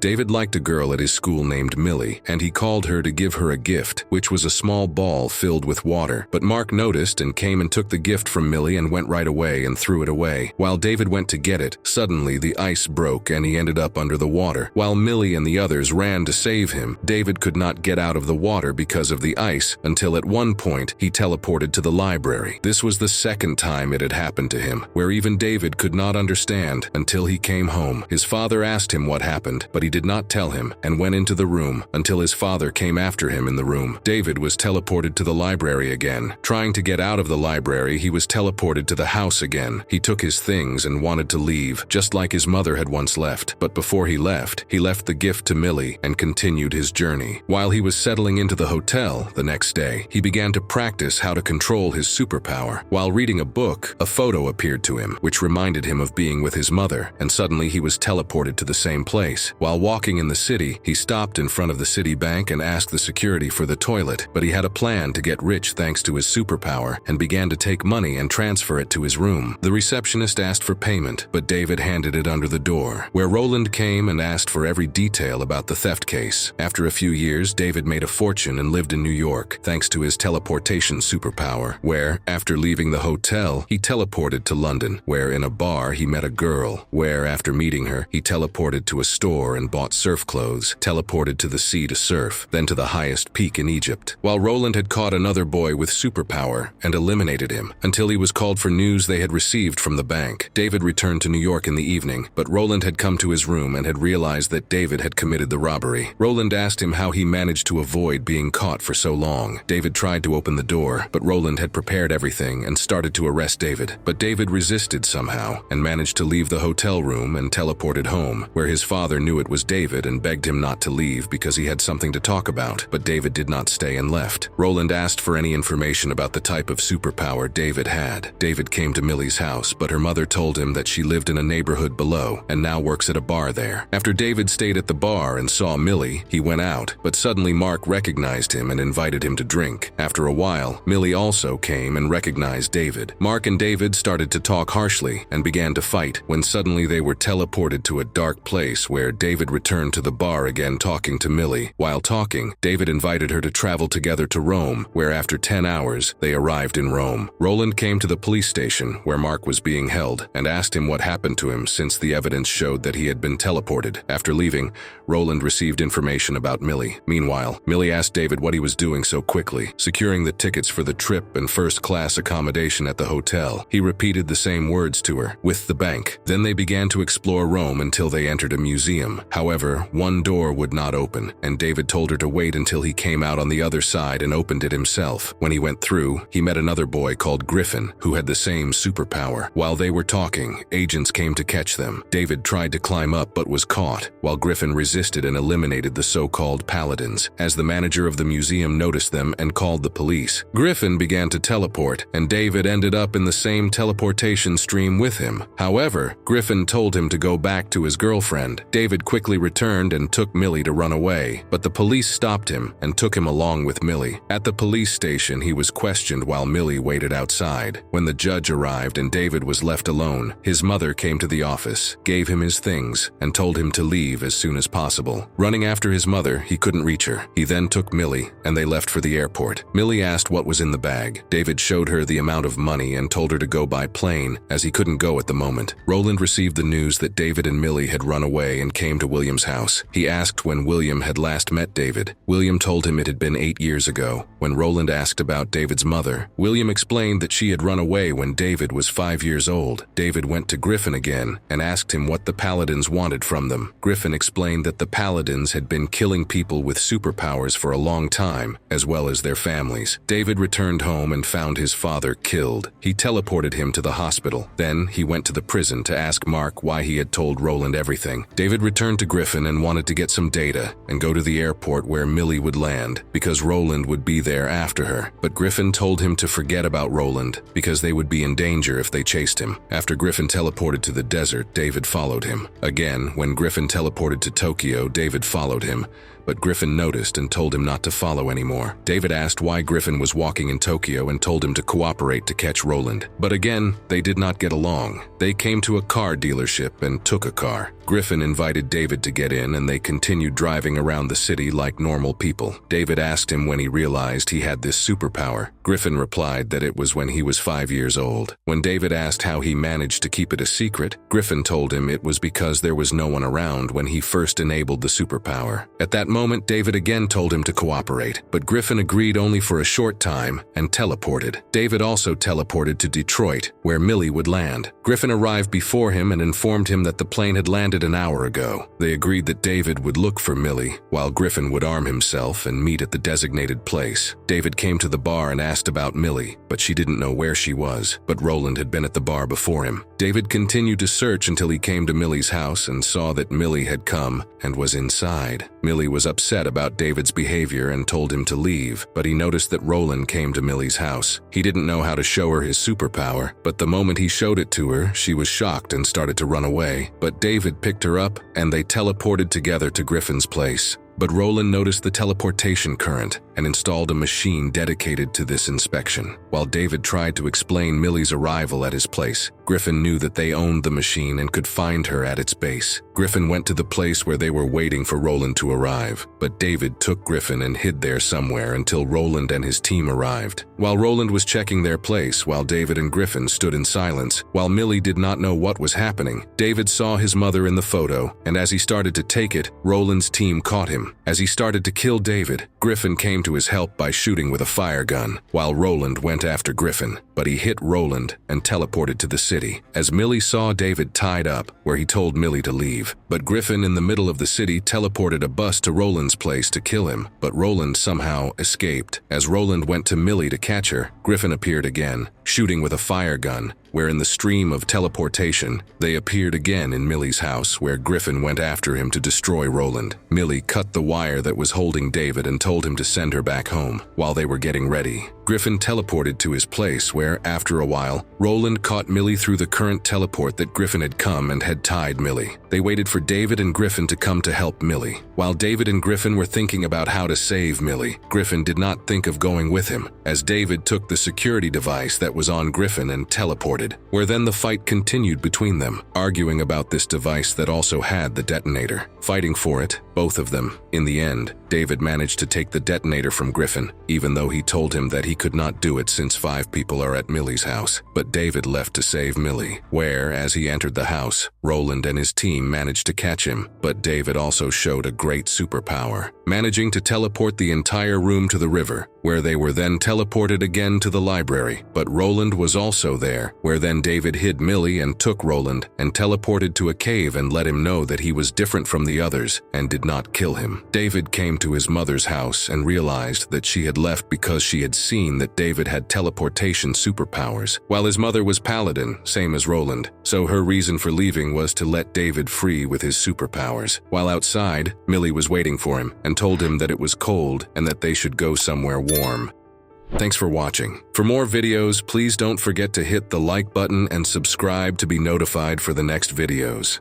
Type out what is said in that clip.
David liked a girl at his school named Millie, and he called her to give her a gift, which was a small ball filled with water. But Mark noticed and came and took the gift from Millie and went right away and threw it away. While David went to get it, suddenly the ice broke and he ended up under the water. While Millie and the others ran to save him, David could not get out of the water because of the ice until at one point he teleported to the library. This was the second time it had happened to him, where even David could not understand until he came home. His father asked him what happened, but he did not tell him and went into the room until his father came after him in the room. David was teleported to the library again. Trying to get out of the library, he was teleported to the house again. He took his things and wanted to leave, just like his mother had once left. But before he left the gift to Millie and continued his journey. While he was settling into the hotel the next day, he began to practice how to control his superpower. While reading a book, a photo appeared to him, which reminded him of being with his mother, and suddenly he was teleported to the same place. While walking in the city, he stopped in front of the city bank and asked the security for the toilet, but he had a plan to get rich thanks to his superpower and began to take money and transfer it to his room. The receptionist asked for payment, but David handed it under the door, where Roland came and asked for every detail about the theft case. After a few years, David made a fortune and lived in New York, thanks to his teleportation superpower, where, after leaving the hotel, he teleported to London, where in a bar he met a girl, where after meeting her, he teleported to a store and bought surf clothes, teleported to the sea to surf, then to the highest peak in Egypt. While Roland had caught another boy with superpower and eliminated him, until he was called for news they had received from the bank. David returned to New York in the evening, but Roland had come to his room and had realized that David had committed the robbery. Roland asked him how he managed to avoid being caught for so long. David tried to open the door, but Roland had prepared everything and started to arrest David. But David resisted somehow and managed to leave the hotel room and teleported home, where his father knew it was David and begged him not to leave because he had something to talk about. But David did not stay and left. Roland asked for any information about the type of superpower David had. David came to Millie's house, but her mother told him that she lived in a neighborhood below and now works at a bar there. After David stayed at the bar and saw Millie, he went out, but suddenly Mark recognized him and invited him to drink. After a while, Millie also came and recognized David. Mark and David started to talk harshly and began to fight, when suddenly they were teleported to a dark place where David returned to the bar again talking to Millie. While talking, David invited her to travel together to Rome, where after 10 hours, they arrived in Rome. Roland came to the police station where Mark was being held and asked him what happened to him since the evidence showed that he had been teleported. After leaving, Roland received information about Millie. Meanwhile, Millie asked David what he was doing so quickly, securing the tickets for the trip and first-class accommodation at the hotel. He repeated the same words to her, with the bank. Then they began to explore Rome until they entered a museum. However, one door would not open, and David told her to wait until he came out on the other side and opened it himself. When he went through, he met another boy called Griffin, who had the same superpower. While they were talking, agents came to catch them. David tried to climb up but was caught, while Griffin resisted and eliminated the so-called paladins. As the manager of the museum noticed them and called the police, Griffin began to teleport, and David ended up in the same teleportation stream with him. However, Griffin told him to go back to his girlfriend. David quickly returned and took Millie to run away, but the police stopped him and took him along with Millie. At the police station, he was questioned while Millie waited outside. When the judge arrived and David was left alone, his mother came to the office, gave him his things, and told him to leave as soon as possible. Running after his mother, he couldn't reach her. He then took Millie, and they left for the airport. Millie asked what was in the bag. David showed her the amount of money and told her to go by plane, as he couldn't go at the moment. Roland received the news that David and Millie had run away and came to William's house. He asked when William had last met David. William told him it had been 8 years ago. When Roland asked about David's mother, William explained that she had run away when David was 5 years old. David went to Griffin again and asked him what the paladins wanted from them. Griffin explained that the paladins had been killing people with superpowers for a long time, as well as their families. David returned home and found his father killed. He teleported him to the hospital. Then he went to the prison to ask Mark why he had told Roland everything. David returned to Griffin and wanted to get some data and go to the airport where Millie would land, because Roland would be there after her. But Griffin told him to forget about Roland because they would be in danger if they chased him. After Griffin teleported to the desert, David followed him. Again, when Griffin teleported to Tokyo, David followed him, but Griffin noticed and told him not to follow anymore. David asked why Griffin was walking in Tokyo and told him to cooperate to catch Roland. But again, they did not get along. They came to a car dealership and took a car. Griffin invited David to get in, and they continued driving around the city like normal people. David asked him when he realized he had this superpower. Griffin replied that it was when he was 5 years old. When David asked how he managed to keep it a secret, Griffin told him it was because there was no one around when he first enabled the superpower. At that moment, David again told him to cooperate, but Griffin agreed only for a short time and teleported. David also teleported to Detroit, where Millie would land. Griffin arrived before him and informed him that the plane had landed an hour ago. They agreed that David would look for Millie, while Griffin would arm himself and meet at the designated place. David came to the bar and asked about Millie, but she didn't know where she was, but Roland had been at the bar before him. David continued to search until he came to Millie's house and saw that Millie had come and was inside. Millie was upset about David's behavior and told him to leave, but he noticed that Roland came to Millie's house. He didn't know how to show her his superpower, but the moment he showed it to her, she was shocked and started to run away. But David picked her up and they teleported together to Griffin's place. But Roland noticed the teleportation current and installed a machine dedicated to this inspection. While David tried to explain Millie's arrival at his place, Griffin knew that they owned the machine and could find her at its base. Griffin went to the place where they were waiting for Roland to arrive, but David took Griffin and hid there somewhere until Roland and his team arrived. While Roland was checking their place, while David and Griffin stood in silence, while Millie did not know what was happening, David saw his mother in the photo, and as he started to take it, Roland's team caught him. As he started to kill David, Griffin came to his help by shooting with a fire gun, while Roland went after Griffin, but he hit Roland and teleported to the city. As Millie saw David tied up, where he told Millie to leave, but Griffin in the middle of the city teleported a bus to Roland's place to kill him, but Roland somehow escaped. As Roland went to Millie to catch her, Griffin appeared again, shooting with a fire gun, where in the stream of teleportation, they appeared again in Millie's house, where Griffin went after him to destroy Roland. Millie cut the wire that was holding David and told him to send her back home. While they were getting ready, Griffin teleported to his place where, after a while, Roland caught Millie through the current teleport that Griffin had come and had tied Millie. They waited for David and Griffin to come to help Millie. While David and Griffin were thinking about how to save Millie, Griffin did not think of going with him, as David took the security device that was on Griffin and teleported, where then the fight continued between them, arguing about this device that also had the detonator. Fighting for it, both of them. In the end, David managed to take the detonator from Griffin, even though he told him that he could not do it since 5 people are at Millie's house. But David left to save Millie, where, as he entered the house, Roland and his team managed to catch him. But David also showed a great superpower, managing to teleport the entire room to the river, where they were then teleported again to the library. But Roland was also there, where then David hid Millie and took Roland and teleported to a cave and let him know that he was different from the others and did not kill him. David came to his mother's house and realized that she had left because she had seen that David had teleportation superpowers, while his mother was Paladin, same as Roland, so her reason for leaving was to let David free with his superpowers. While outside, Millie was waiting for him and told him that it was cold and that they should go somewhere warm. Thanks for watching. For more videos, please don't forget to hit the like button and subscribe to be notified for the next videos.